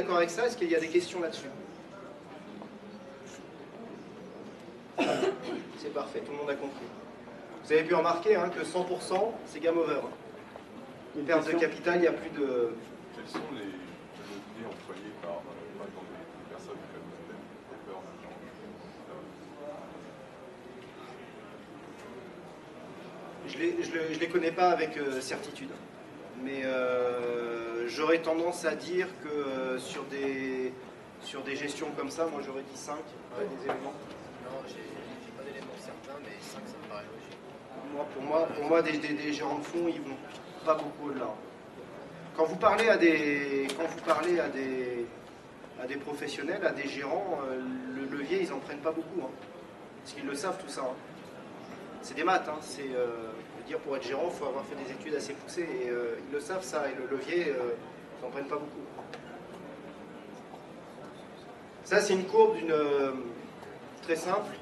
d'accord avec ça? Est-ce qu'il y a des questions là-dessus? C'est parfait, tout le monde a compris. Vous avez pu remarquer hein, que 100%, c'est game over. Une perte de capital, il n'y a plus de... Quels sont les leviers employés par exemple, les personnes qui ont peur Je ne les connais pas avec certitude. Mais j'aurais tendance à dire que sur des gestions comme ça, moi j'aurais dit 5, des éléments. Non, j'ai pas d'éléments certains, mais 5 ça me paraît logique. Pour moi des gérants de fonds, ils vont pas beaucoup au-delà. Quand vous parlez à des professionnels, à des gérants, le levier, ils en prennent pas beaucoup. Hein, parce qu'ils le savent tout ça. Hein. C'est des maths. Hein, c'est dire pour être gérant, il faut avoir fait des études assez poussées. Et ils le savent ça. Et le levier, ils n'en prennent pas beaucoup. Ça, c'est une courbe très simple.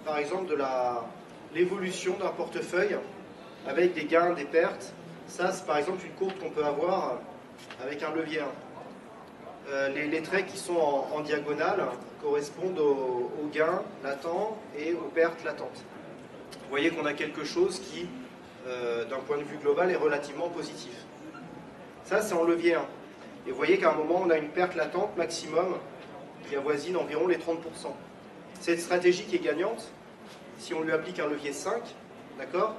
Par exemple, de l'évolution d'un portefeuille avec des gains, des pertes. Ça, c'est par exemple une courbe qu'on peut avoir avec un levier 1. Les traits qui sont en diagonale correspondent aux gains latents et aux pertes latentes. Vous voyez qu'on a quelque chose qui, d'un point de vue global, est relativement positif. Ça, c'est en levier 1. Et vous voyez qu'à un moment, on a une perte latente maximum qui avoisine environ les 30%. Cette stratégie qui est gagnante, si on lui applique un levier 5, d'accord ?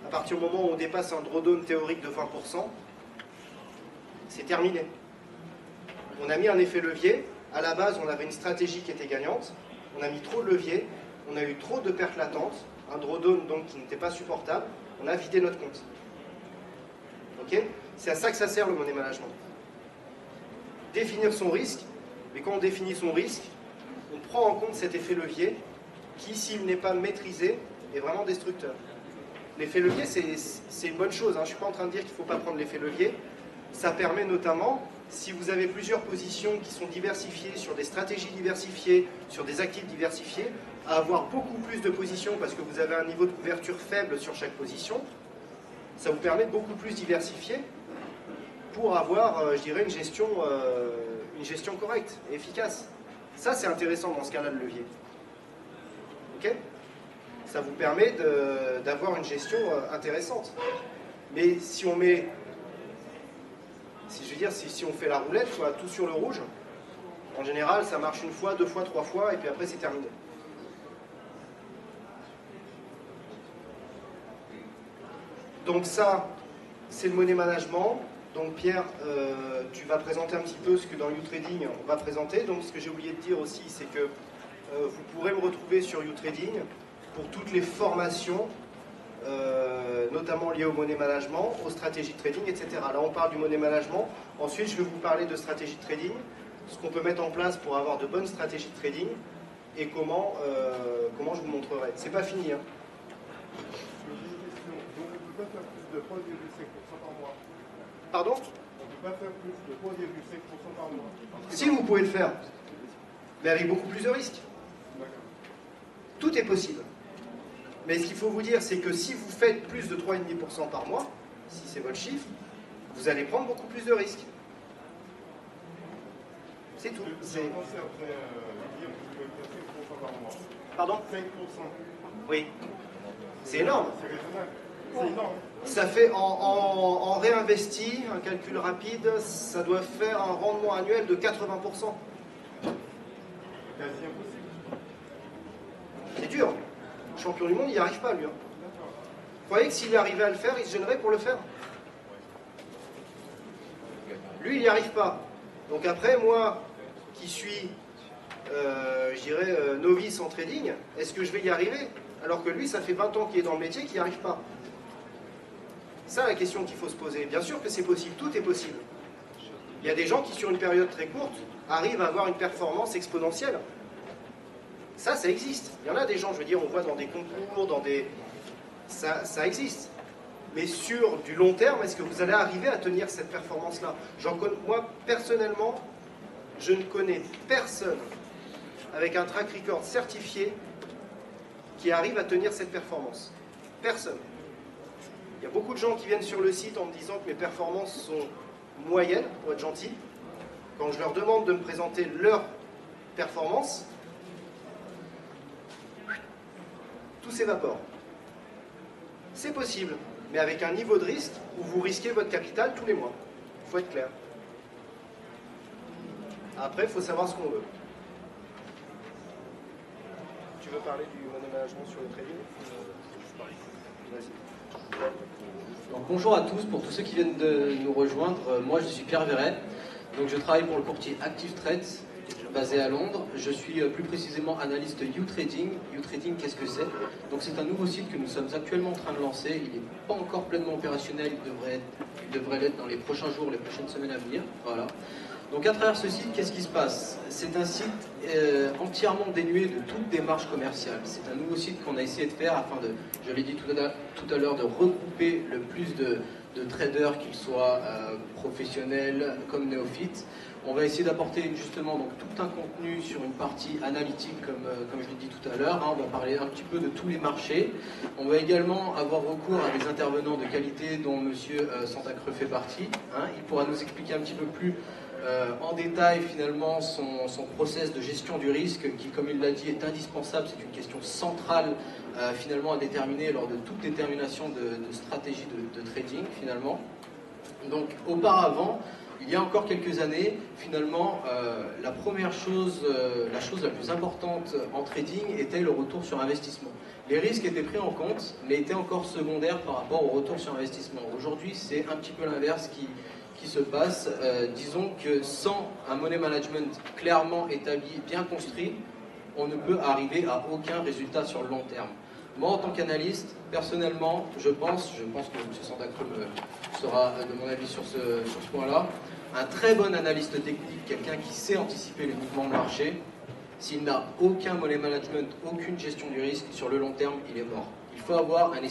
À partir du moment où on dépasse un drawdown théorique de 20%, c'est terminé. On a mis un effet levier. À la base, on avait une stratégie qui était gagnante. On a mis trop de levier. On a eu trop de pertes latentes. Un drawdown donc qui n'était pas supportable. On a vidé notre compte. Ok ? C'est à ça que ça sert le money management. Définir son risque. Mais quand on définit son risque, on prend en compte cet effet levier qui, s'il n'est pas maîtrisé, est vraiment destructeur. L'effet levier, c'est une bonne chose. Hein. Je ne suis pas en train de dire qu'il ne faut pas prendre l'effet levier. Ça permet notamment, si vous avez plusieurs positions qui sont diversifiées, sur des stratégies diversifiées, sur des actifs diversifiés, à avoir beaucoup plus de positions parce que vous avez un niveau de couverture faible sur chaque position. Ça vous permet de beaucoup plus diversifier pour avoir, je dirais, une gestion correcte et efficace. Ça, c'est intéressant dans ce cas-là, le levier. Ok ? Ça vous permet d'avoir une gestion intéressante. Mais si on met, si on fait la roulette, soit tout sur le rouge, en général, ça marche une fois, deux fois, trois fois, et puis après, c'est terminé. Donc ça, c'est le money management. Donc Pierre, tu vas présenter un petit peu ce que dans YouTrading, on va présenter. Donc ce que j'ai oublié de dire aussi, c'est que vous pourrez me retrouver sur YouTrading pour toutes les formations, notamment liées au money management, aux stratégies de trading, etc. Là, on parle du money management. Ensuite, je vais vous parler de stratégie de trading, ce qu'on peut mettre en place pour avoir de bonnes stratégies de trading et comment je vous montrerai. C'est pas fini. Hein. Donc, on ne peut pas faire plus de 3,5% par mois. Pardon? On ne peut pas faire plus de 3,5% par mois. Si, vous pouvez le faire, mais avec beaucoup plus de risques. Tout est possible. Mais ce qu'il faut vous dire, c'est que si vous faites plus de 3,5% par mois, si c'est votre chiffre, vous allez prendre beaucoup plus de risques. C'est tout. Pardon? 5%. Oui. C'est énorme. C'est énorme. Ça fait, en réinvesti, un calcul rapide, ça doit faire un rendement annuel de 80%. Quasi impossible. C'est dur. Le champion du monde, il n'y arrive pas, lui. Hein. Vous croyez que s'il arrivait à le faire, il se gênerait pour le faire? Lui, il n'y arrive pas. Donc après, moi, qui suis, je dirais, novice en trading, est-ce que je vais y arriver? Alors que lui, ça fait 20 ans qu'il est dans le métier, qu'il n'y arrive pas. C'est ça la question qu'il faut se poser. Bien sûr que c'est possible, tout est possible. Il y a des gens qui, sur une période très courte, arrivent à avoir une performance exponentielle. Ça existe. Il y en a des gens, je veux dire, on voit dans des concours, dans des... Ça existe. Mais sur du long terme, est-ce que vous allez arriver à tenir cette performance-là? Moi, personnellement, je ne connais personne avec un track record certifié qui arrive à tenir cette performance. Personne. Il y a beaucoup de gens qui viennent sur le site en me disant que mes performances sont moyennes, pour être gentil. quand je leur demande de me présenter leur performance, tout s'évapore. C'est possible, mais avec un niveau de risque où vous risquez votre capital tous les mois. Il faut être clair. Après, il faut savoir ce qu'on veut. Tu veux parler du money management sur le trading? Vas-y. Donc, bonjour à tous, pour tous ceux qui viennent de nous rejoindre, moi je suis Pierre Verret, donc je travaille pour le courtier Active Trades basé à Londres. Je suis plus précisément analyste U-Trading. U-Trading, qu'est-ce que c'est? Donc c'est un nouveau site que nous sommes actuellement en train de lancer. Il n'est pas encore pleinement opérationnel, il devrait l'être dans les prochains jours, les prochaines semaines à venir. Voilà. Donc à travers ce site, qu'est-ce qui se passe? C'est un site entièrement dénué de toute démarche commerciale. C'est un nouveau site qu'on a essayé de faire afin de, je l'ai dit tout à l'heure, de regrouper le plus de traders, qu'ils soient professionnels comme néophytes. On va essayer d'apporter justement donc, tout un contenu sur une partie analytique, comme je l'ai dit tout à l'heure. Hein. On va parler un petit peu de tous les marchés. On va également avoir recours à des intervenants de qualité dont M. Santacreux fait partie. Hein. Il pourra nous expliquer un petit peu plus en détail finalement son process de gestion du risque qui, comme il l'a dit, est indispensable. C'est une question centrale finalement à déterminer lors de toute détermination de stratégie de trading finalement. Donc auparavant, il y a encore quelques années, finalement, la première chose, la chose la plus importante en trading était le retour sur investissement. Les risques étaient pris en compte, mais étaient encore secondaires par rapport au retour sur investissement. Aujourd'hui, c'est un petit peu l'inverse qui se passe. Disons que sans un money management clairement établi, bien construit, on ne peut arriver à aucun résultat sur le long terme. Moi, en tant qu'analyste, personnellement, je pense que M. Santacreux sera de mon avis sur ce point-là, un très bon analyste technique, quelqu'un qui sait anticiper les mouvements de marché, s'il n'a aucun money management, aucune gestion du risque, sur le long terme, il est mort. Il faut avoir un